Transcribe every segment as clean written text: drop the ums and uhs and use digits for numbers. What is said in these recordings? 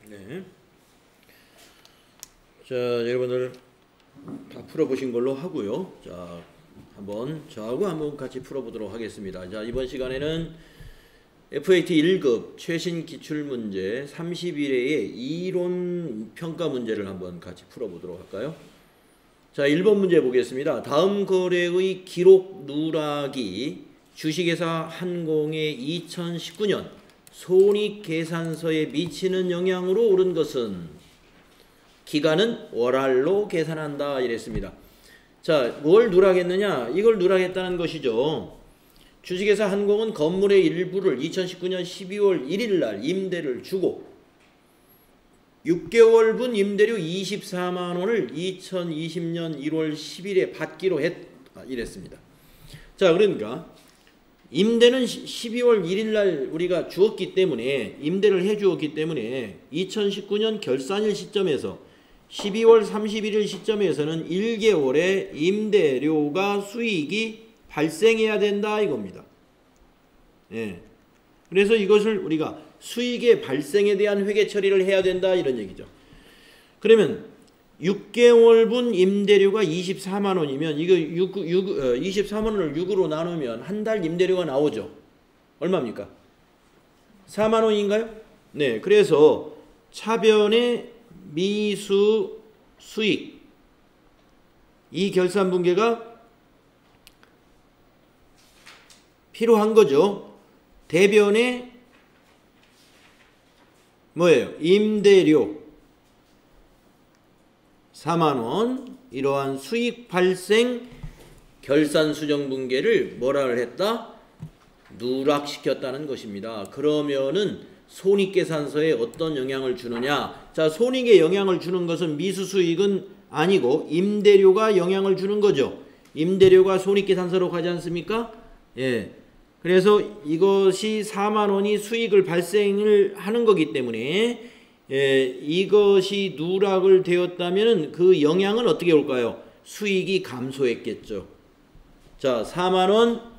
네. 자, 여러분들 다 풀어보신 걸로 하고요. 자, 한번 저하고 한번 같이 풀어보도록 하겠습니다. 자, 이번 시간에는 FAT 1급 최신 기출문제 31회의 이론 평가 문제를 한번 같이 풀어보도록 할까요? 자, 1번 문제 보겠습니다. 다음 거래의 기록 누락이 주식회사 한공의 2019년 손익계산서에 미치는 영향으로 옳은 것은 기간은 월할로 계산한다 이랬습니다. 자, 뭘 누락했느냐? 이걸 누락했다는 것이죠. 주식회사 한공은 건물의 일부를 2019년 12월 1일 날 임대를 주고 6개월분 임대료 24만 원을 2020년 1월 10일에 받기로 했다 이랬습니다. 자, 그러니까 임대는 12월 1일 날 우리가 주었기 때문에 임대를 해 주었기 때문에 2019년 결산일 시점에서 12월 31일 시점에서는 1개월의 임대료가 수익이 발생해야 된다 이겁니다. 예. 그래서 이것을 우리가 수익의 발생에 대한 회계 처리를 해야 된다 이런 얘기죠. 그러면 6개월분 임대료가 24만 원이면 이거 24만 원을 6으로 나누면 한 달 임대료가 나오죠. 얼마입니까? 4만 원인가요? 네. 그래서 차변의 미수 수익 이 결산 분계가 필요한 거죠. 대변의 뭐예요? 임대료 4만 원 이러한 수익 발생 결산 수정 분계를 뭐라 했다? 누락시켰다는 것입니다. 그러면은 손익계산서에 어떤 영향을 주느냐? 자, 손익에 영향을 주는 것은 미수수익은 아니고 임대료가 영향을 주는 거죠. 임대료가 손익계산서로 가지 않습니까? 예. 그래서 이것이 4만 원이 수익을 발생을 하는 거기 때문에 예, 이것이 누락을 되었다면 그 영향은 어떻게 올까요? 수익이 감소했겠죠. 자, 4만 원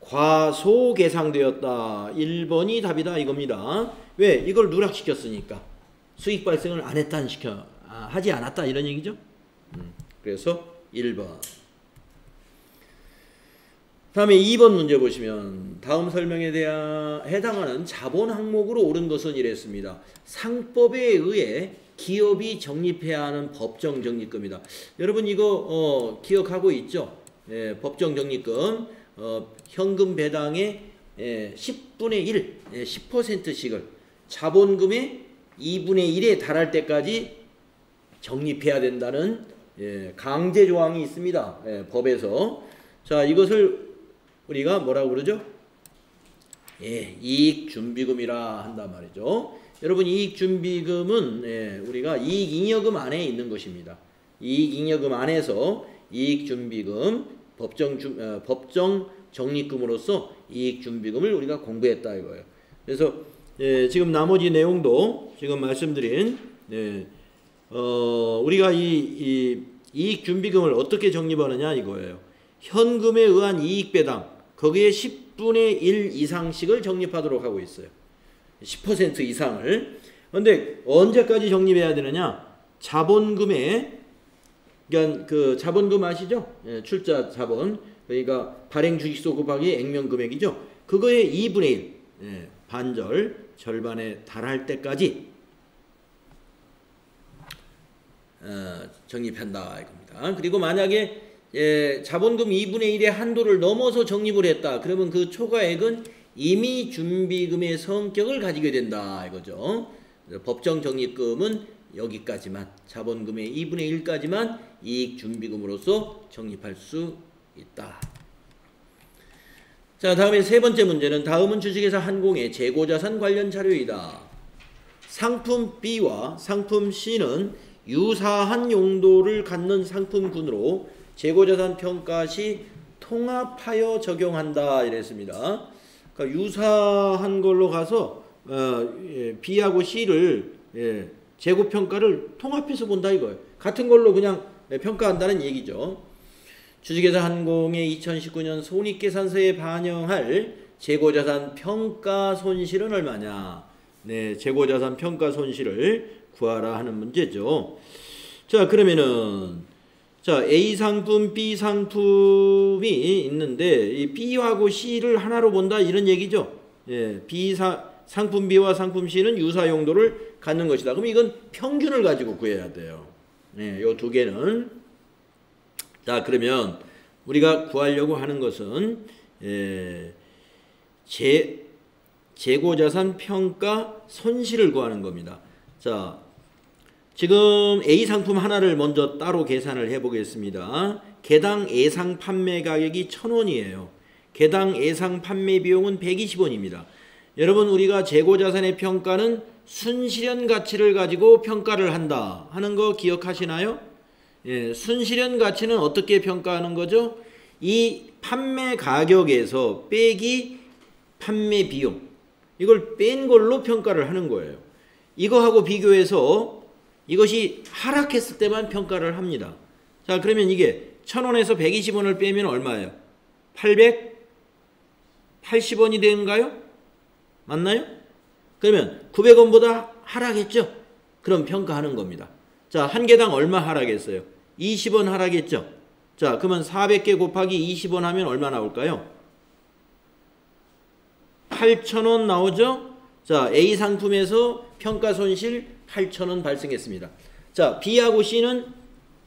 과소계상되었다. 1번이 답이다 이겁니다. 왜? 이걸 누락시켰으니까. 수익 발생을 안 했다, 하지 않았다 이런 얘기죠. 그래서 1번. 다음에 2번 문제 보시면 다음 설명에 해당하는 자본 항목으로 옳은 것은 이랬습니다. 상법에 의해 기업이 적립해야 하는 법정 적립금이다. 여러분 이거 기억하고 있죠? 예, 법정 적립금 현금 배당의 10분의 1, 10%씩을 자본금의 2분의 1에 달할 때까지 적립해야 된다는 강제 조항이 있습니다. 법에서. 자, 이것을 우리가 뭐라고 그러죠? 예, 이익준비금이라 한단 말이죠. 여러분 이익준비금은 우리가 이익잉여금 안에 있는 것입니다. 이익잉여금 안에서 이익준비금 법정 적립금으로서 이익준비금을 우리가 공부했다 이거예요. 그래서 지금 나머지 내용도 지금 말씀드린 우리가 이 이익준비금을 어떻게 적립하느냐 이거예요. 현금에 의한 이익배당 거기에 10분의 1 이상씩을 적립하도록 하고 있어요. 10% 이상을. 그런데 언제까지 적립해야 되느냐? 자본금에 그러니까 그 자본금 아시죠? 출자 자본. 그러니까 발행 주식수 곱하기 액면 금액이죠. 그거의 2분의 1 반절 절반에 달할 때까지 적립한다 이겁니다. 그리고 만약에 자본금 2분의 1의 한도를 넘어서 적립을 했다. 그러면 그 초과액은 이미 준비금의 성격을 가지게 된다 이거죠. 법정 적립금은 여기까지만 자본금의 2분의 1까지만 이익준비금으로서 적립할 수 있다. 자, 다음에 세 번째 문제는 다음은 주식회사 한공의 재고자산 관련 자료이다. 상품 B와 상품 C는 유사한 용도를 갖는 상품군으로 재고자산 평가 시 통합하여 적용한다 이랬습니다. 그러니까 유사한 걸로 가서 B하고 C를 재고평가를 통합해서 본다 이거예요. 같은 걸로 그냥 평가한다는 얘기죠. 주식회사 한공의 2019년 손익계산서에 반영할 재고자산 평가 손실은 얼마냐? 네, 재고자산 평가 손실을 구하라 하는 문제죠. 자, 그러면은 자, A 상품, B 상품이 있는데 이 B하고 C를 하나로 본다 이런 얘기죠. 예, 상품 B와 상품 C는 유사 용도를 갖는 것이다. 그럼 이건 평균을 가지고 구해야 돼요. 네, 요 두 개는. 자, 그러면 우리가 구하려고 하는 것은 재고자산 평가 손실을 구하는 겁니다. 자, 지금 A 상품 하나를 먼저 따로 계산을 해 보겠습니다. 개당 예상 판매 가격이 1,000원이에요. 개당 예상 판매 비용은 120원입니다. 여러분, 우리가 재고자산의 평가는 순실현 가치를 가지고 평가를 한다 하는 거 기억하시나요? 예, 순실현 가치는 어떻게 평가하는 거죠? 이 판매 가격에서 빼기 판매 비용, 이걸 뺀 걸로 평가를 하는 거예요. 이거하고 비교해서 이것이 하락했을 때만 평가를 합니다. 자, 그러면 이게 1,000원에서 120원을 빼면 얼마예요? 880원이 되는가요? 맞나요? 그러면 900원보다 하락했죠? 그럼 평가하는 겁니다. 자, 한 개당 얼마 하락했어요? 20원 하락했죠? 자, 그러면 400개 곱하기 20원 하면 얼마 나올까요? 8,000원 나오죠? 자, A 상품에서 평가 손실 8,000원 발생했습니다. 자, B하고 C는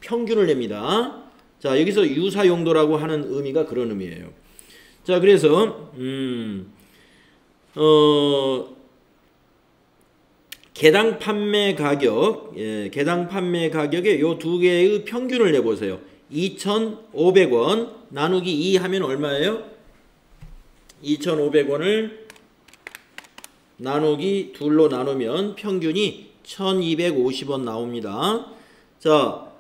평균을 냅니다. 자, 여기서 유사 용도라고 하는 의미가 그런 의미예요. 자, 그래서 개당 판매 가격, 개당 판매 가격에 요 두 개의 평균을 내보세요. 2,500원 나누기 2 하면 얼마예요? 2,500원을 나누기 둘로 나누면 평균이 1,250원 나옵니다. 자,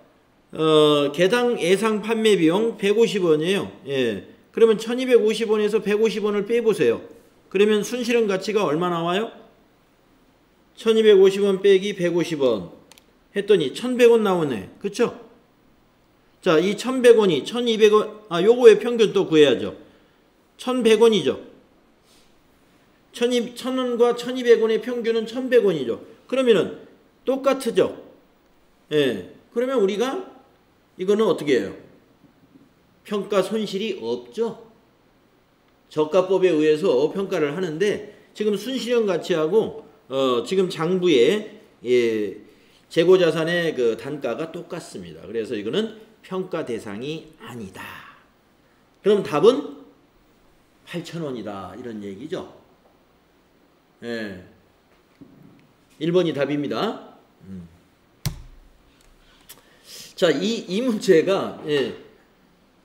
개당 예상 판매 비용 150원이에요. 예. 그러면 1,250원에서 150원을 빼보세요. 그러면 순실현 가치가 얼마 나와요? 1,250원 빼기 150원 했더니 1,100원 나오네. 그쵸? 자, 이 1,100원이 1,200원, 요거의 평균 또 구해야죠. 1,100원이죠. 1,000원과 1,200원의 평균은 1,100원이죠. 그러면은 똑같죠. 예. 그러면 우리가 이거는 어떻게 해요? 평가 손실이 없죠. 저가법에 의해서 평가를 하는데 지금 순실현 가치하고 지금 장부의 재고자산의 그 단가가 똑같습니다. 그래서 이거는 평가 대상이 아니다. 그럼 답은 8,000원이다. 이런 얘기죠. 예. 1번이 답입니다. 자, 이 문제가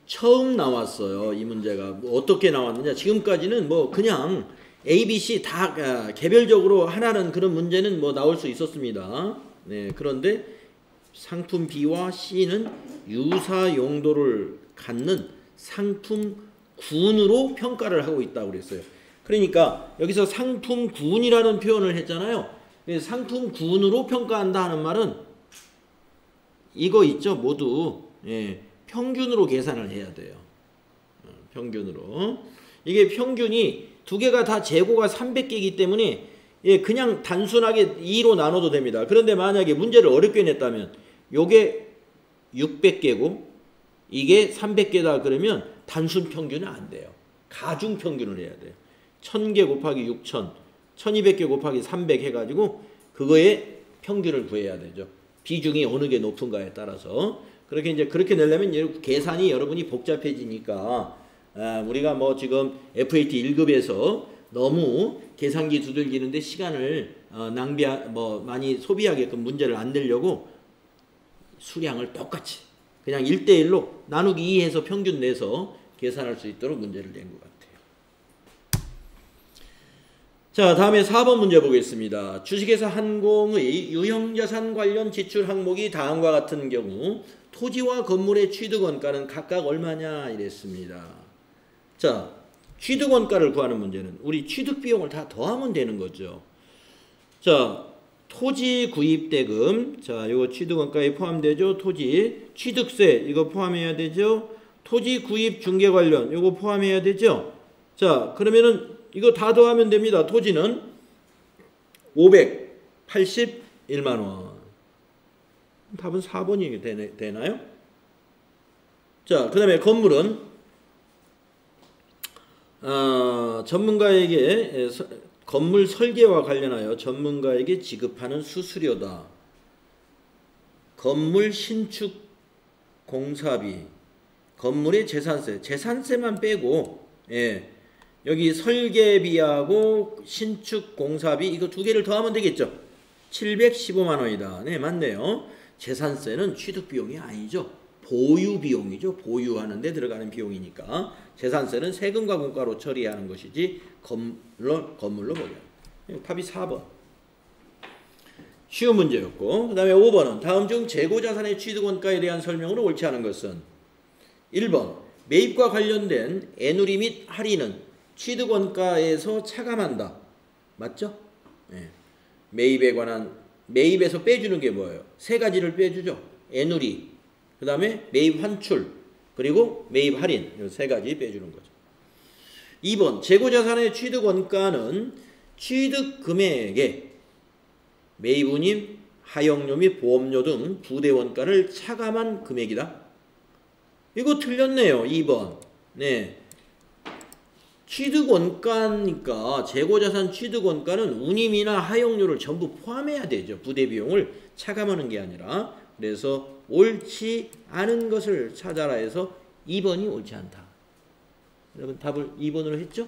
처음 나왔어요. 이 문제가 뭐 어떻게 나왔느냐? 지금까지는 뭐 그냥 A, B, C 다 개별적으로 하나는 그런 문제는 뭐 나올 수 있었습니다. 네, 그런데 상품 B와 C는 유사 용도를 갖는 상품군으로 평가를 하고 있다고 그랬어요. 그러니까 여기서 상품군이라는 표현을 했잖아요. 상품군으로 평가한다 하는 말은 이거 있죠. 모두 평균으로 계산을 해야 돼요. 평균으로. 이게 평균이 두 개가 다 재고가 300개이기 때문에 그냥 단순하게 2로 나눠도 됩니다. 그런데 만약에 문제를 어렵게 냈다면 요게 600개고 이게 300개다 그러면 단순 평균은 안 돼요. 가중 평균을 해야 돼요. 1000개 곱하기 6000, 1200개 곱하기 300 해가지고 그거의 평균을 구해야 되죠. 비중이 어느 게 높은가에 따라서. 그렇게 이제 그렇게 내려면 계산이 여러분이 복잡해지니까 우리가 뭐 지금 FAT 1급에서 너무 계산기 두들기는데 시간을 많이 소비하게끔 문제를 안 내려고 수량을 똑같이 그냥 1대1로 나누기 2 해서 평균 내서 계산할 수 있도록 문제를 낸 것 같아요. 자, 다음에 4번 문제 보겠습니다. 주식회사 한공의 유형자산 관련 지출 항목이 다음과 같은 경우 토지와 건물의 취득원가는 각각 얼마냐 이랬습니다. 자, 취득원가를 구하는 문제는 우리 취득비용을 다 더하면 되는 거죠. 자, 토지 구입대금, 자, 이거 취득원가에 포함되죠. 토지, 취득세 이거 포함해야 되죠. 토지 구입 중개 관련 이거 포함해야 되죠. 자, 그러면은 이거 다 더하면 됩니다. 토지는 581만 원. 답은 4번이 되나요? 자, 그 다음에 건물은 전문가에게 건물 설계와 관련하여 전문가에게 지급하는 수수료다. 건물 신축 공사비, 건물의 재산세, 재산세만 빼고, 예, 여기 설계비하고 신축 공사비 이거 두 개를 더하면 되겠죠. 715만 원이다. 네, 맞네요. 재산세는 취득 비용이 아니죠. 보유 비용이죠. 보유하는 데 들어가는 비용이니까. 재산세는 세금과 공과로 처리하는 것이지 건물로 보죠. 답이 4번. 쉬운 문제였고, 그 다음에 5번은 다음 중 재고자산의 취득원가에 대한 설명으로 옳지 않은 것은 1번 매입과 관련된 애누리 및 할인은 취득원가에서 차감한다. 맞죠? 네. 매입에 관한, 매입에서 빼주는 게 뭐예요? 세 가지를 빼주죠. 애누리, 그 다음에 매입 환출, 그리고 매입 할인, 이 세 가지 빼주는 거죠. 2번 재고자산의 취득원가는 취득금액에 매입운임, 하용료 및 보험료 등 부대원가를 차감한 금액이다. 이거 틀렸네요. 2번. 네. 취득원가니까 재고자산 취득원가는 운임이나 하용료를 전부 포함해야 되죠. 부대비용을 차감하는 게 아니라. 그래서 옳지 않은 것을 찾아라 해서 2번이 옳지 않다. 여러분 답을 2번으로 했죠?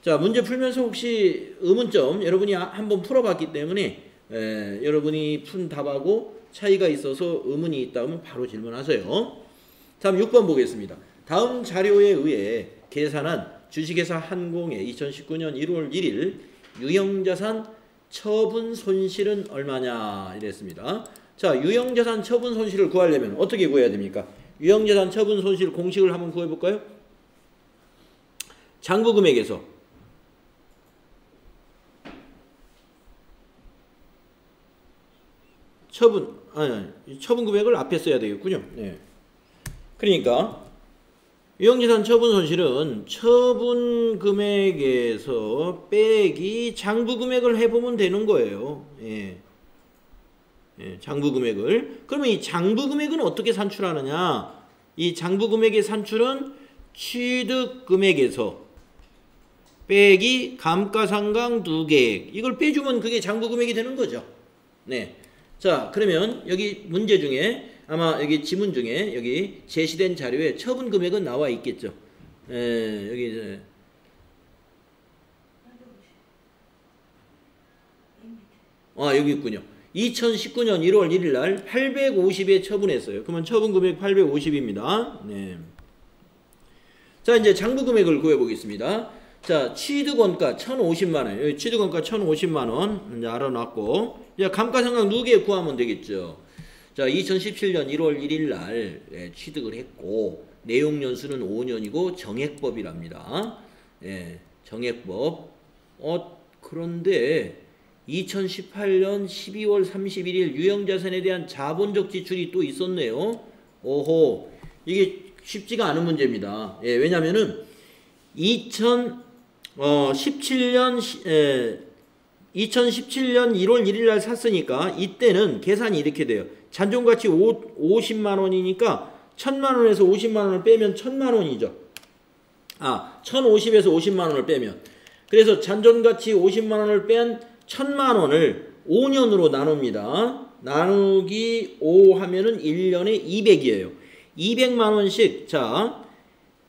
자, 문제 풀면서 혹시 의문점 여러분이 한번 풀어봤기 때문에 여러분이 푼 답하고 차이가 있어서 의문이 있다면 바로 질문하세요. 다음 6번 보겠습니다. 다음 자료에 의해 계산한 주식회사 한공의 2019년 1월 1일 유형자산 처분 손실은 얼마냐 이랬습니다. 자, 유형자산 처분 손실을 구하려면 어떻게 구해야 됩니까? 유형자산 처분 손실 공식을 한번 구해볼까요? 장부금액에서 처분 금액을 앞에 써야 되겠군요. 네. 그러니까 유형자산 처분 손실은 처분 금액에서 빼기 장부 금액을 해보면 되는 거예요. 예. 예, 장부 금액을. 그러면 이 장부 금액은 어떻게 산출하느냐? 이 장부 금액의 산출은 취득 금액에서 빼기 감가상각 누계액. 이걸 빼주면 그게 장부 금액이 되는 거죠. 네. 자, 그러면 여기 문제 중에 아마 여기 지문 중에 여기 제시된 자료에 처분 금액은 나와 있겠죠. 여기 이제 여기 있군요. 2019년 1월 1일 날 850에 처분했어요. 그러면 처분 금액 850입니다. 네. 자, 이제 장부 금액을 구해 보겠습니다. 자, 취득원가 1,050만 원. 여기 취득원가 1,050만 원 이제 알아놨고, 이제 감가상각 누계 구하면 되겠죠. 자, 2017년 1월 1일 날 취득을 했고, 내용 연수는 5년이고 정액법이랍니다. 예, 정액법. 그런데 2018년 12월 31일 유형자산에 대한 자본적 지출이 또 있었네요. 오호, 이게 쉽지가 않은 문제입니다. 예, 왜냐면은 2017년 1월 1일 날 샀으니까 이때는 계산이 이렇게 돼요. 잔존가치 50만 원이니까 1000만 원에서 50만 원을 빼면 1000만 원이죠. 1050에서 50만 원을 빼면. 그래서 잔존가치 50만 원을 뺀 1000만 원을 5년으로 나눕니다. 나누기 5 하면은 1년에 200이에요. 200만 원씩. 자,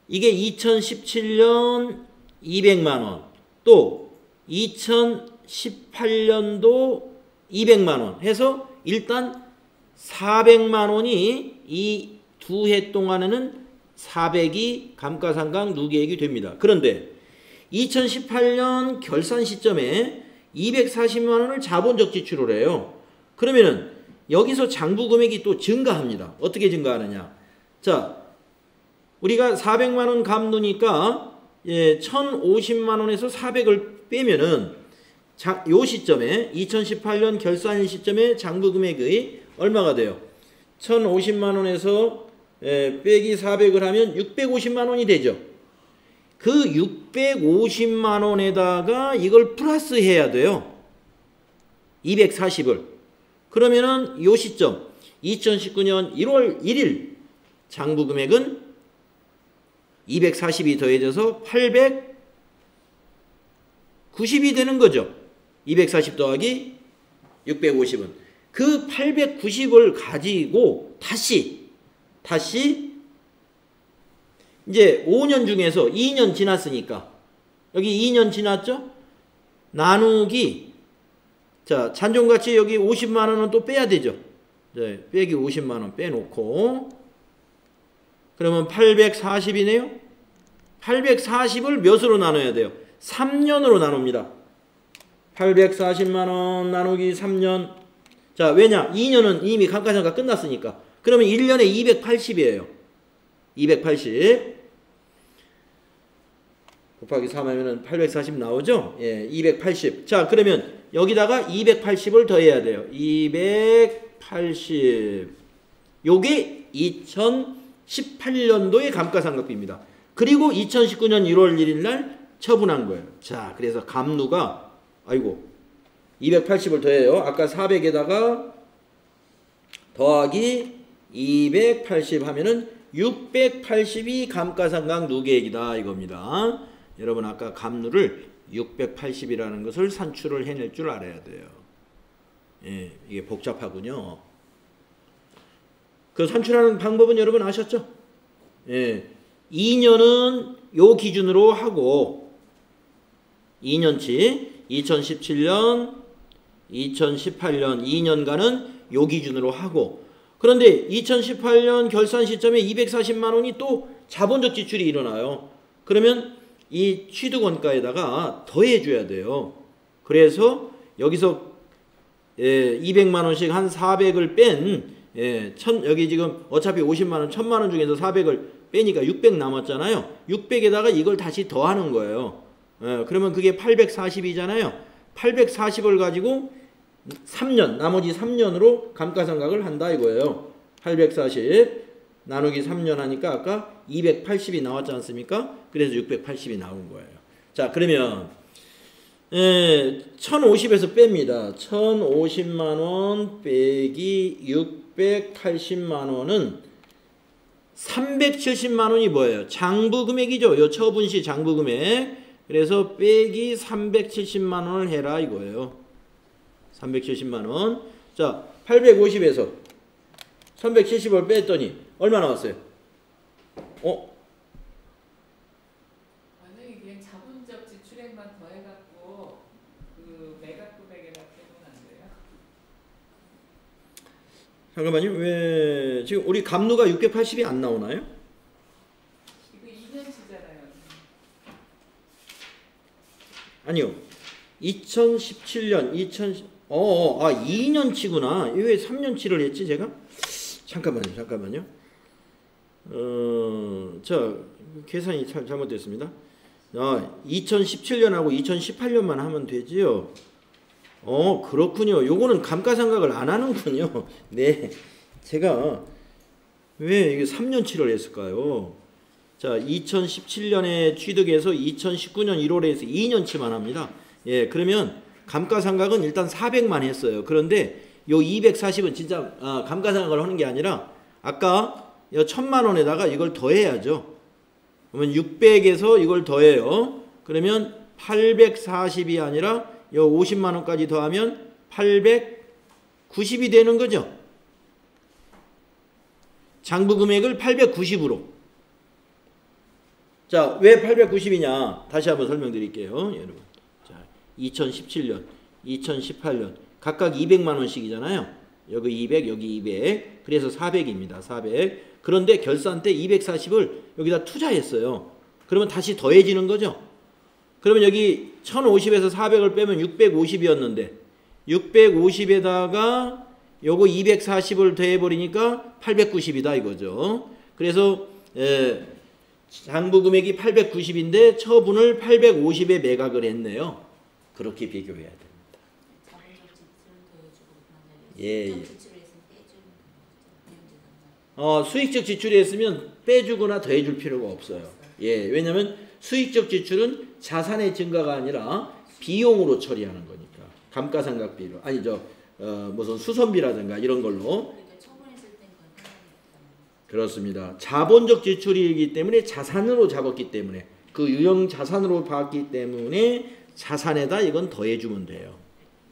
이게 2017년 200만 원. 또 2018년도 200만 원 해서 일단 400만 원이 이 두 해 동안에는 400이 감가상각 누계액이 됩니다. 그런데 2018년 결산 시점에 240만 원을 자본적 지출을 해요. 그러면은 여기서 장부 금액이 또 증가합니다. 어떻게 증가하느냐? 자, 우리가 400만 원 갚으니까 1,050만 원에서 400을 빼면은 요 시점에 2018년 결산 시점에 장부 금액의 얼마가 돼요? 1,050만 원에서 빼기 400을 하면 650만 원이 되죠. 그 650만 원에다가 이걸 플러스 해야 돼요. 240을. 그러면은 요 시점 2019년 1월 1일 장부 금액은 240이 더해져서 890이 되는 거죠. 240 더하기 650은. 그 890을 가지고 다시 이제 5년 중에서 2년 지났으니까 여기 2년 지났죠? 나누기 자 잔존가치 여기 50만 원은 또 빼야 되죠. 네, 빼기 50만 원 빼놓고 그러면 840이네요. 840을 몇으로 나눠야 돼요? 3년으로 나눕니다. 840만 원 나누기 3년. 자, 왜냐? 2년은 이미 감가상각 끝났으니까. 그러면 1년에 280이에요. 280. 곱하기 3하면은 840 나오죠? 예, 280. 자, 그러면 여기다가 280을 더해야 돼요. 280. 요게 2018년도의 감가상각비입니다. 그리고 2019년 1월 1일 날 처분한 거예요. 자, 그래서 감루가 아이고 280을 더해요. 아까 400에다가 더하기 280 하면은 680이 감가상각 누계액이다 이겁니다. 여러분 아까 감루를 680이라는 것을 산출을 해낼 줄 알아야 돼요. 예, 이게 복잡하군요. 그 산출하는 방법은 여러분 아셨죠? 예, 2년은 요 기준으로 하고 2년치 2017년, 2018년 2년간은 요 기준으로 하고 그런데 2018년 결산 시점에 240만 원이 또 자본적 지출이 일어나요. 그러면 이 취득원가에다가 더해줘야 돼요. 그래서 여기서 200만 원씩 한 400을 뺀 여기 지금 어차피 50만 원, 1000만 원 중에서 400을 빼니까 600 남았잖아요. 600에다가 이걸 다시 더하는 거예요. 그러면 그게 840이잖아요. 840을 가지고 3년, 나머지 3년으로 감가상각을 한다 이거예요. 840 나누기 3년 하니까 아까 280이 나왔지 않습니까? 그래서 680이 나온 거예요. 자, 그러면 1050에서 뺍니다. 1050만 원 빼기 680만 원은 370만 원이 뭐예요? 장부 금액이죠. 요 처분시 장부 금액. 그래서 빼기 370만 원을 해라 이거예요. 370만 원. 자, 850에서 370을 뺐더니 얼마 나왔어요? 만약에 그냥 자본적 지출액만 더해갖고 그 매각금액에다 빼면 안 돼요? 잠깐만요. 왜 지금 우리 감루가 680이 안 나오나요? 이거 2년치잖아요. 아니요. 2017년 2년치구나. 왜 3년치를 했지 제가? 잠깐만요. 저 계산이 잘못됐습니다. 2017년하고 2018년만 하면 되지요. 그렇군요. 요거는 감가상각을 안 하는군요. 네. 제가 왜 이게 3년치를 했을까요? 자, 2017년에 취득해서 2019년 1월에서 2년치만 합니다. 예, 그러면 감가상각은 일단 400만 했어요. 그런데 요 240은 진짜 감가상각을 하는 게 아니라 아까 요 1000만 원에다가 이걸 더해야죠. 그러면 600에서 이걸 더해요. 그러면 840이 아니라 요 50만 원까지 더하면 890이 되는 거죠. 장부 금액을 890으로. 자, 왜 890이냐? 다시 한번 설명드릴게요, 여러분. 자, 2017년, 2018년 각각 200만 원씩이잖아요. 여기 200, 여기 200. 그래서 400입니다. 400. 그런데 결산 때 240을 여기다 투자했어요. 그러면 다시 더해지는 거죠. 그러면 여기 1050에서 400을 빼면 650이었는데 650에다가 요거 240을 더해버리니까 890이다 이거죠. 그래서 장부 금액이 890인데 처분을 850에 매각을 했네요. 그렇게 비교해야 됩니다. 예. 수익적 지출이 했으면 빼주거나 더해줄 필요가 없어요. 예, 왜냐면 수익적 지출은 자산의 증가가 아니라 비용으로 처리하는 거니까. 감가상각비로 아니죠. 무슨 수선비라든가 이런 걸로. 그러니까 처분했을 땐 그건 상관이 그렇습니다. 자본적 지출이기 때문에 자산으로 잡았기 때문에 그 유형 자산으로 봤기 때문에 자산에다 이건 더해주면 돼요.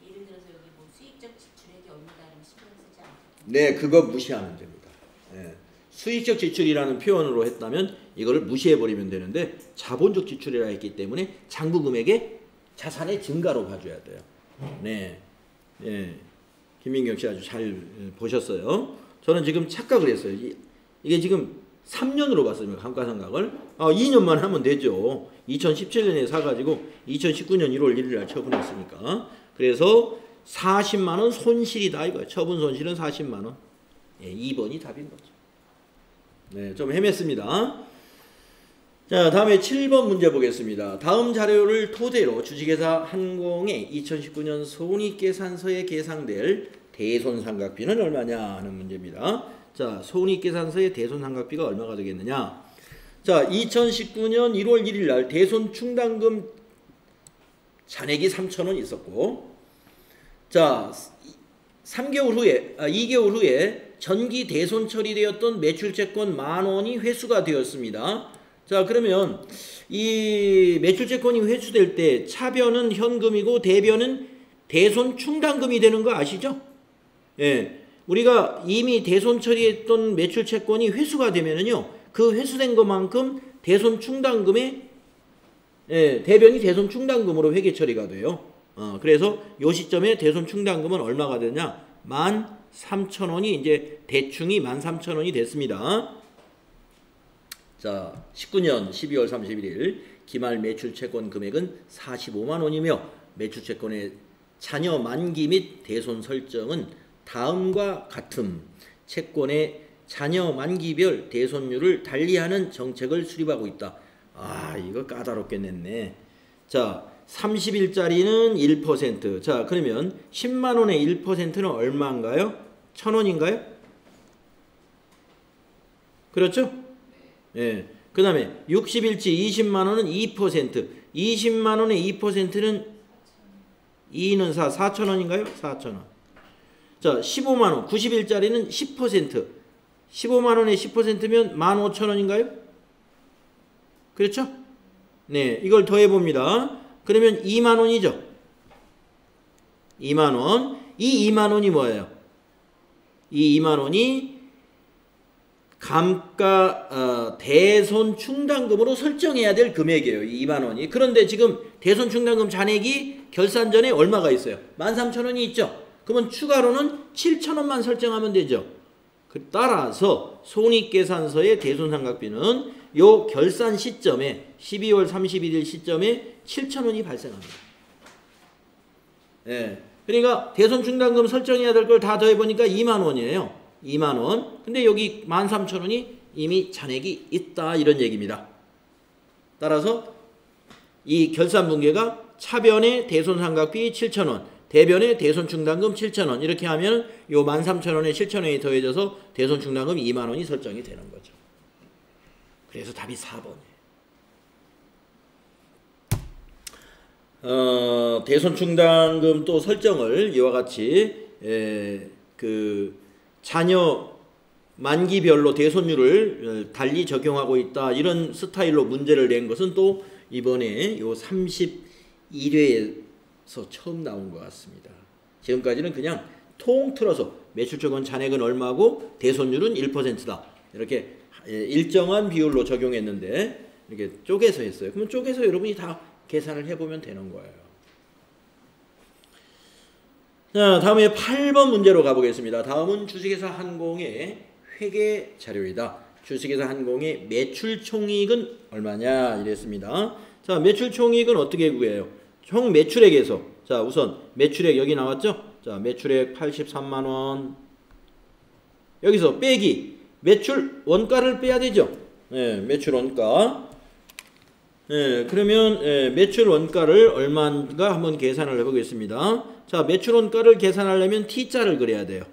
예를 들어서 여기 뭐 수익적 지출액이 얼마다 이러면 신경 쓰지 않고. 네, 그거 무시하면 됩니다. 예. 수익적 지출이라는 표현으로 했다면 이거를 무시해버리면 되는데 자본적 지출이라 했기 때문에 장부 금액의 자산의 증가로 봐줘야 돼요. 네, 네. 김민경 씨 아주 잘 보셨어요. 저는 지금 착각을 했어요. 이게 지금 3년으로 봤습니다. 감가상각을. 2년만 하면 되죠. 2017년에 사가지고 2019년 1월 1일 날 처분했으니까. 그래서 40만 원 손실이다 이거예요. 처분 손실은 40만 원. 예, 2번이 답인 거죠. 네, 좀 헤맸습니다. 자, 다음에 7번 문제 보겠습니다. 다음 자료를 토대로 주식회사 한공의 2019년 손익계산서에 계상될 대손상각비는 얼마냐 하는 문제입니다. 자, 손익계산서의 대손상각비가 얼마가 되겠느냐. 자, 2019년 1월 1일 날 대손충당금 잔액이 3,000원 있었고, 자, 2개월 후에 전기 대손 처리되었던 매출채권 10,000원이 회수가 되었습니다. 자, 그러면 이 매출채권이 회수될 때 차변은 현금이고 대변은 대손 충당금이 되는 거 아시죠? 예. 우리가 이미 대손 처리했던 매출채권이 회수가 되면은요, 그 회수된 것만큼 대손 충당금의 대변이 대손 충당금으로 회계 처리가 돼요. 그래서 요 시점에 대손 충당금은 얼마가 되냐? 13,000원이 이제 대충이 13,000원이 됐습니다. 자, 19년 12월 31일 기말 매출채권 금액은 45만 원이며 매출채권의 잔여 만기 및 대손 설정은 다음과 같음. 채권의 잔여 만기별 대손율을 달리하는 정책을 수립하고 있다. 이거 까다롭게 냈네. 자, 30일짜리는 1%. 자, 그러면 10만 원의 1%는 얼마인가요? 1,000원인가요? 그렇죠? 예. 그 다음에 60일치 20만 원은 2%. 20만 원의 2%는 2는 4, 4,000원인가요? 4,000원. 자, 15만 원. 90일짜리는 10%. 15만 원의 10%면 15,000원인가요? 그렇죠? 네, 이걸 더해 봅니다. 그러면 2만 원이죠. 2만 원. 이 2만 원이 뭐예요? 이 2만 원이 감가 대손 충당금으로 설정해야 될 금액이에요. 이 2만 원이. 그런데 지금 대손 충당금 잔액이 결산 전에 얼마가 있어요? 13,000원이 있죠. 그러면 추가로는 7,000원만 설정하면 되죠. 따라서 손익계산서의 대손상각비는 요 결산 시점에 12월 31일 시점에 7,000원이 발생합니다. 예. 그러니까 대손 충당금 설정해야 될 걸 다 더해보니까 2만 원이에요. 2만 원. 근데 여기 13,000원이 이미 잔액이 있다 이런 얘기입니다. 따라서 이 결산분계가 차변의 대손상각비 7,000원, 대변의 대손충당금 7,000원 이렇게 하면 요 13,000원에 7,000원이 더해져서 대손충당금 2만 원이 설정이 되는 거죠. 그래서 답이 4번이에요. 대손충당금 또 설정을 이와 같이 잔여 만기별로 대손율을 달리 적용하고 있다 이런 스타일로 문제를 낸 것은 또 이번에 요 31회에서 처음 나온 것 같습니다. 지금까지는 그냥 통틀어서 매출채권 잔액은 얼마고 대손율은 1%다 이렇게 일정한 비율로 적용했는데 이렇게 쪼개서 했어요. 그러면 쪼개서 여러분이 다 계산을 해보면 되는 거예요. 자, 다음에 8번 문제로 가보겠습니다. 다음은 주식회사 한공의 회계 자료이다. 주식회사 한공의 매출총이익은 얼마냐 이랬습니다. 자, 매출총이익은 어떻게 구해요? 총 매출액에서 자, 우선 매출액 여기 나왔죠? 자, 매출액 83만 원. 여기서 빼기 매출 원가를 빼야 되죠? 네, 매출 원가. 네, 그러면 매출 원가를 얼마인가 한번 계산을 해보겠습니다. 자, 매출 원가를 계산하려면 T자를 그려야 돼요.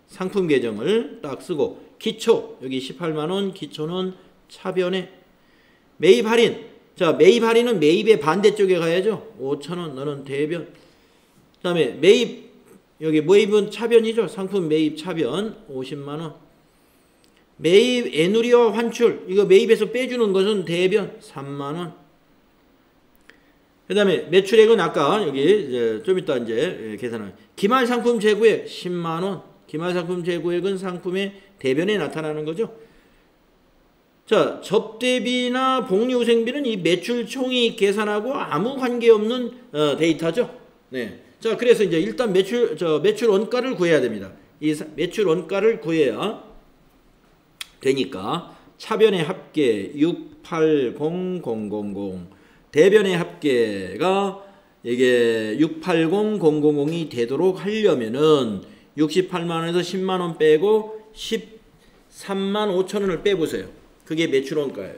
상품 계정을 딱 쓰고 기초 여기 18만 원 기초는 차변에 매입 할인. 자, 매입 할인은 매입의 반대쪽에 가야죠. 5,000원 너는 대변. 그 다음에 매입, 여기 매입은 차변이죠. 상품 매입 차변 50만원. 매입 애누리와 환출, 이거 매입에서 빼주는 것은 대변 3만원. 그 다음에 매출액은 아까 여기 이제 좀 이따 이제 계산할 기말 상품 재고액 10만원. 기말 상품 재고액은 상품의 대변에 나타나는 거죠. 자, 접대비나 복리후생비는 이 매출 총이 계산하고 아무 관계없는 데이터죠. 네. 자, 그래서 이제 일단 매출 원가를 구해야 됩니다. 이 매출 원가를 구해야 되니까 차변의 합계 680000, 대변의 합계가 이게 680000이 되도록 하려면은 68만 원에서 10만 원 빼고 13만 5천 원을 빼보세요. 그게 매출 원가예요.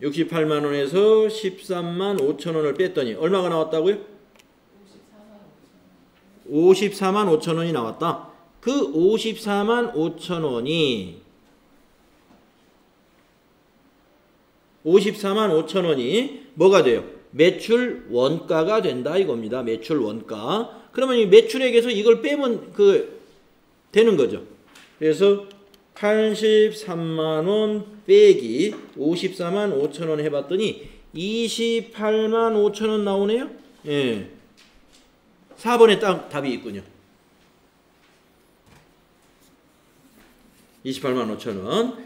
68만 원에서 13만 5천 원을 뺐더니 얼마가 나왔다고요? 54만 5천 원이 나왔다. 그 54만 5천 원이 54만 5천 원이 뭐가 돼요? 매출 원가가 된다 이겁니다. 매출 원가. 그러면 이 매출액에서 이걸 빼면 되는 거죠. 그래서 83만 원 빼기 54만 5천 원 해봤더니 28만 5천 원 나오네요. 예. 4번에 딱 답이 있군요. 28만 5천 원.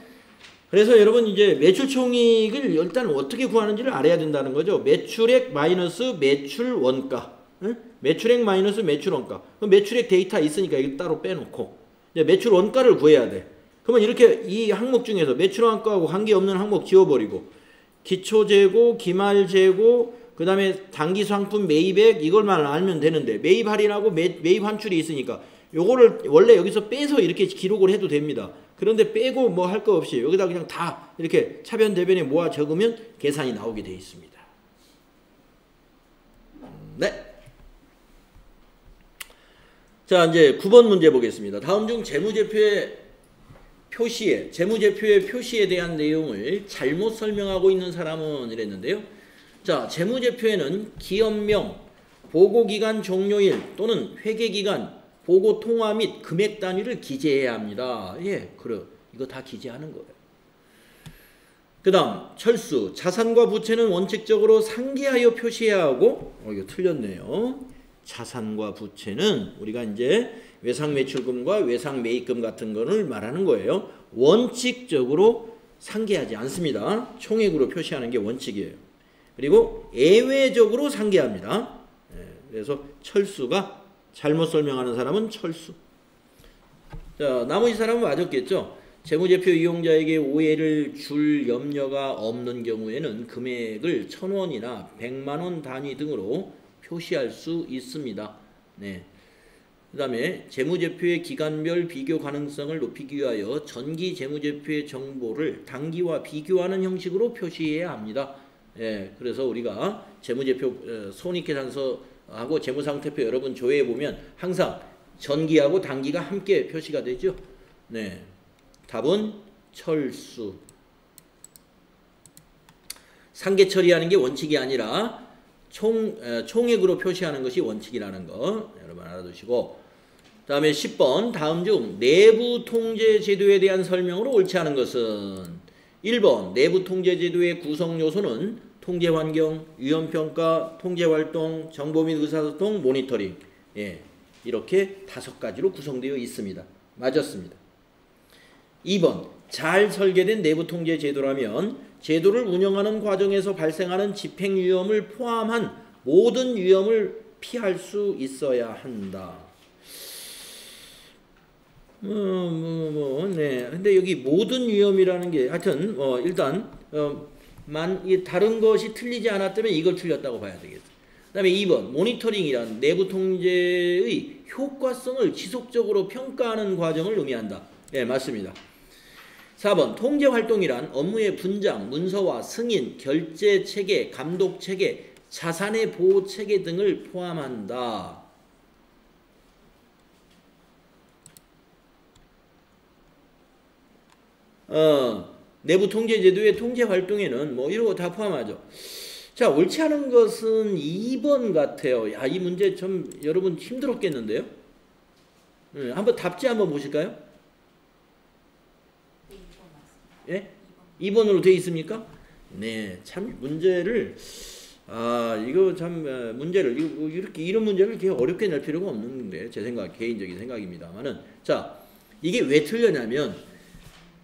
그래서 여러분 이제 매출 총익을 일단 어떻게 구하는지를 알아야 된다는 거죠. 매출액 마이너스 매출 원가. 응? 매출액 마이너스 매출 원가. 그럼 매출액 데이터 있으니까 이거 따로 빼놓고 이제 매출 원가를 구해야 돼. 그러면 이렇게 이 항목 중에서 매출 원가하고 관계없는 항목 지워버리고 기초재고, 기말재고, 그 다음에 단기상품 매입액 이걸만 알면 되는데 매입 할인하고 매입 환출이 있으니까 요거를 원래 여기서 빼서 이렇게 기록을 해도 됩니다. 그런데 빼고 뭐 할 거 없이 여기다 그냥 다 이렇게 차변 대변에 모아 적으면 계산이 나오게 되어 있습니다. 네. 자, 이제 9번 문제 보겠습니다. 다음 중 재무제표의 표시에 대한 내용을 잘못 설명하고 있는 사람은 이랬는데요. 자, 재무제표에는 기업명, 보고기간 종료일 또는 회계기간, 보고 통화 및 금액 단위를 기재해야 합니다. 예, 그래. 이거 다 기재하는 거예요. 그 다음, 철수. 자산과 부채는 원칙적으로 상기하여 표시해야 하고, 이거 틀렸네요. 자산과 부채는 우리가 이제 외상매출금과 외상매입금 같은 거를 말하는 거예요. 원칙적으로 상기하지 않습니다. 총액으로 표시하는 게 원칙이에요. 그리고 예외적으로 상기합니다. 그래서 철수가 잘못 설명하는 사람은 철수. 자, 나머지 사람은 맞았겠죠. 재무제표 이용자에게 오해를 줄 염려가 없는 경우에는 금액을 1,000원이나 100만 원 단위 등으로 표시할 수 있습니다. 네. 그 다음에 재무제표의 기간별 비교 가능성을 높이기 위하여 전기 재무제표의 정보를 단기와 비교하는 형식으로 표시해야 합니다. 예, 그래서 우리가 재무제표 손익계산서하고 재무상태표 여러분 조회해 보면 항상 전기하고 단기가 함께 표시가 되죠. 네, 답은 철수. 상계 처리하는 게 원칙이 아니라 총액으로 표시하는 것이 원칙이라는 거 여러분 알아두시고, 그 다음에 10번 다음 중 내부 통제 제도에 대한 설명으로 옳지 않은 것은 1번 내부 통제 제도의 구성 요소는 통제 환경, 위험평가, 통제 활동, 정보 및 의사소통, 모니터링, 예, 이렇게 5가지로 구성되어 있습니다. 맞았습니다. 2번 잘 설계된 내부 통제 제도라면 제도를 운영하는 과정에서 발생하는 집행 위험을 포함한 모든 위험을 피할 수 있어야 한다. 네. 근데 여기 모든 위험이라는 게 하여튼 일단 다른 것이 틀리지 않았다면 이걸 틀렸다고 봐야 되겠죠. 그 다음에 2번 모니터링이란 내부 통제의 효과성을 지속적으로 평가하는 과정을 의미한다. 네, 맞습니다. 4번 통제활동이란 업무의 분장, 문서화, 승인, 결제체계, 감독체계, 자산의 보호체계 등을 포함한다. 내부 통제 제도의 통제 활동에는 뭐 이런 거 다 포함하죠. 자, 옳지 않은 것은 2번 같아요. 야, 이 문제 좀 여러분 힘들었겠는데요? 네, 한번 답지 한번 보실까요? 네, 2번 맞습니다. 예? 2번으로 되어 있습니까? 네, 참 문제를 이거 참 문제를 이렇게 이런 문제를 이렇게 어렵게 낼 필요가 없는데 제 생각 개인적인 생각입니다만은 자, 이게 왜 틀렸냐면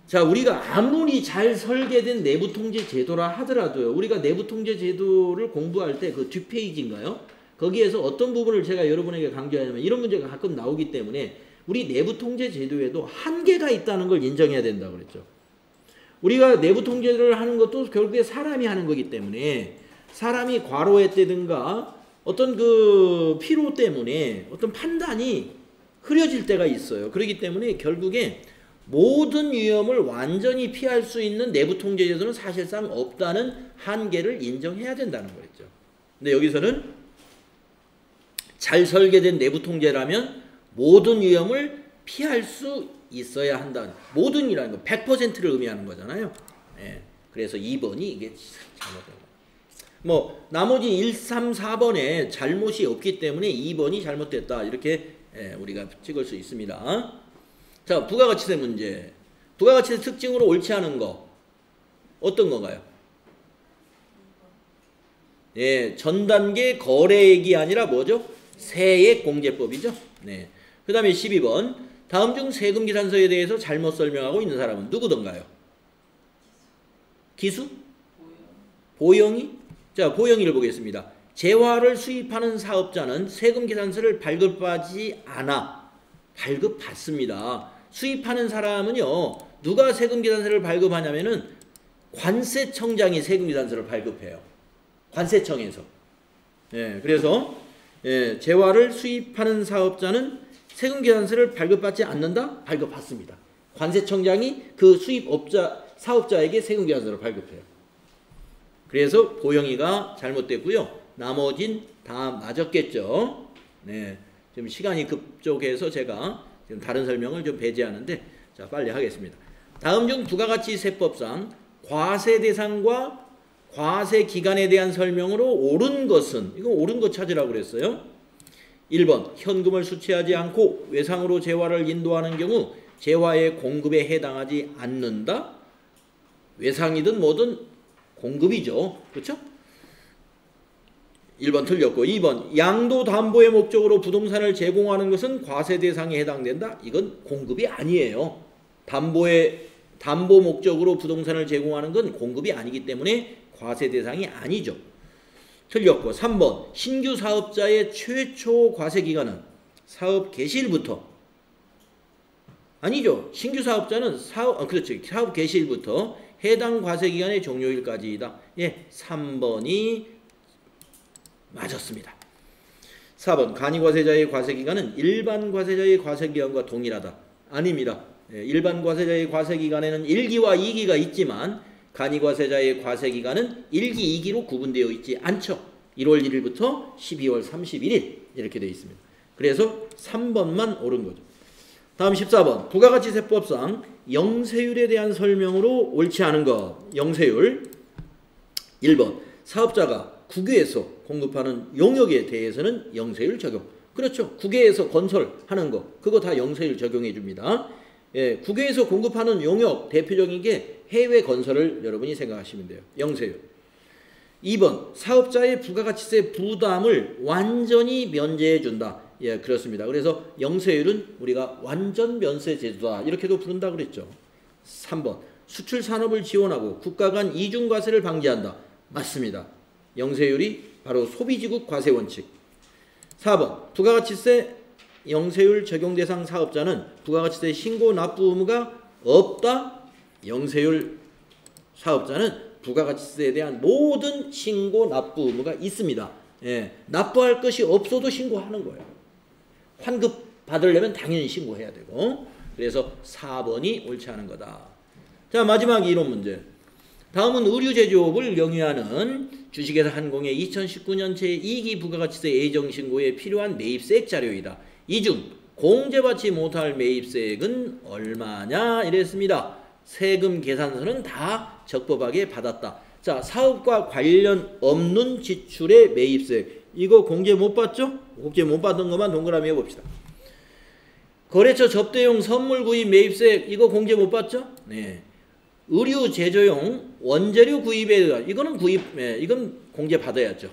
자, 우리가 아무리 잘 설계된 내부 통제 제도라 하더라도요. 우리가 내부 통제 제도를 공부할 때 그 뒷페이지인가요? 거기에서 어떤 부분을 제가 여러분에게 강조하냐면 이런 문제가 가끔 나오기 때문에 우리 내부 통제 제도에도 한계가 있다는 걸 인정해야 된다고 그랬죠. 우리가 내부 통제를 하는 것도 결국에 사람이 하는 거기 때문에 사람이 과로했다든가 어떤 그 피로 때문에 어떤 판단이 흐려질 때가 있어요. 그렇기 때문에 결국에 모든 위험을 완전히 피할 수 있는 내부 통제 제도는 사실상 없다는 한계를 인정해야 된다는 거겠죠. 근데 여기서는 잘 설계된 내부 통제라면 모든 위험을 피할 수 있어야 한다. 모든이라는 거 100%를 의미하는 거잖아요. 예. 그래서 2번이 이게 잘못된 거예요. 뭐 나머지 1, 3, 4번에 잘못이 없기 때문에 2번이 잘못됐다. 이렇게 우리가 찍을 수 있습니다. 자, 부가가치세 문제. 부가가치세 특징으로 옳지 않은 거 어떤 건가요? 예, 전 단계 거래액이 아니라 뭐죠? 세액 공제법이죠. 네. 그 다음에 12번. 다음 중 세금 계산서에 대해서 잘못 설명하고 있는 사람은 누구던가요? 기수? 보영이? 자, 보영이를 보겠습니다. 재화를 수입하는 사업자는 세금 계산서를 발급하지 않아. 발급받습니다. 수입하는 사람은요, 누가 세금 계산서를 발급하냐면은 관세청장이 세금 계산서를 발급해요. 관세청에서. 예, 그래서 재화를 수입하는 사업자는 세금 계산서를 발급받지 않는다? 발급받습니다. 관세청장이 그 수입업자 사업자에게 세금 계산서를 발급해요. 그래서 보영이가 잘못됐고요. 나머진 다 맞았겠죠. 네, 지금 시간이 급족해서 제가 지금 다른 설명을 좀 배제하는데 자, 빨리 하겠습니다. 다음 중 부가가치세법상 과세 대상과 과세 기간에 대한 설명으로 옳은 것은 이거 옳은 것 찾으라고 그랬어요. 1번 현금을 수취하지 않고 외상으로 재화를 인도하는 경우 재화의 공급에 해당하지 않는다. 외상이든 뭐든 공급이죠. 그렇죠? 1번 틀렸고 2번 양도 담보의 목적으로 부동산을 제공하는 것은 과세 대상에 해당된다. 이건 공급이 아니에요. 담보 목적으로 부동산을 제공하는 건 공급이 아니기 때문에 과세 대상이 아니죠. 틀렸고 3번 신규 사업자의 최초 과세 기간은 사업 개시일부터 아니죠. 신규 사업자는 그렇죠. 사업 개시일부터 해당 과세 기간의 종료일까지이다. 예, 3번이 맞았습니다. 4번 간이과세자의 과세기간은 일반 과세자의 과세기간과 동일하다. 아닙니다. 일반 과세자의 과세기간에는 1기와 2기가 있지만 간이과세자의 과세기간은 1기, 2기로 구분되어 있지 않죠. 1월 1일부터 12월 31일 이렇게 되어 있습니다. 그래서 3번만 옳은 거죠. 다음 14번 부가가치세법상 영세율에 대한 설명으로 옳지 않은 것. 영세율 1번 사업자가 국외에서 공급하는 용역에 대해서는 영세율 적용. 그렇죠. 국외에서 건설하는 거 그거 다 영세율 적용해 줍니다. 예, 국외에서 공급하는 용역 대표적인 게 해외 건설을 여러분이 생각하시면 돼요. 영세율. 2번 사업자의 부가가치세 부담을 완전히 면제해 준다. 예, 그렇습니다. 그래서 영세율은 우리가 완전 면세 제도다 이렇게도 부른다 그랬죠. 3번 수출 산업을 지원하고 국가 간 이중과세를 방지한다. 맞습니다. 영세율이 바로 소비지국 과세 원칙. 4번 부가가치세 영세율 적용 대상 사업자는 부가가치세 신고 납부 의무가 없다. 영세율 사업자는 부가가치세에 대한 모든 신고 납부 의무가 있습니다. 예, 납부할 것이 없어도 신고하는 거예요. 환급 받으려면 당연히 신고해야 되고. 그래서 4번이 옳지 않은 거다. 자, 마지막 이론 문제. 다음은 의류제조업을 영위하는 주식회사 한공의 2019년 제2기 부가가치세 예정신고에 필요한 매입세액 자료이다. 이 중 공제받지 못할 매입세액은 얼마냐 이랬습니다. 세금 계산서는 다 적법하게 받았다. 자, 사업과 관련 없는 지출의 매입세. 이거 공제 못 받죠? 공제 못 받은 것만 동그라미 해봅시다. 거래처 접대용 선물 구입 매입세. 이거 공제 못 받죠? 네. 의류 제조용 원재료 구입에 이거는 이건 공제 받아야죠.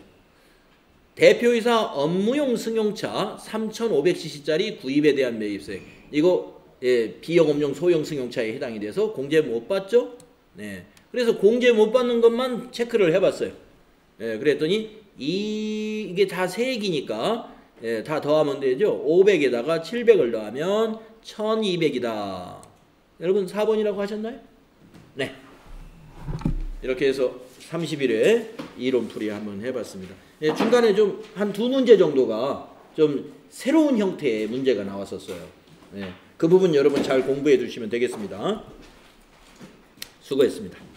대표이사 업무용 승용차 3,500cc짜리 구입에 대한 매입세. 이거 비영업용 소형 승용차에 해당이 돼서 공제 못 받죠? 네. 그래서 공제 못 받는 것만 체크를 해봤어요. 그랬더니 이게 다 세액이니까 다 더하면 되죠. 500에다가 700을 더하면 1200이다. 여러분 4번이라고 하셨나요? 네. 이렇게 해서 30일에 이론풀이 한번 해봤습니다. 중간에 좀 한 2문제 정도가 좀 새로운 형태의 문제가 나왔었어요. 그 부분 여러분 잘 공부해 주시면 되겠습니다. 수고했습니다.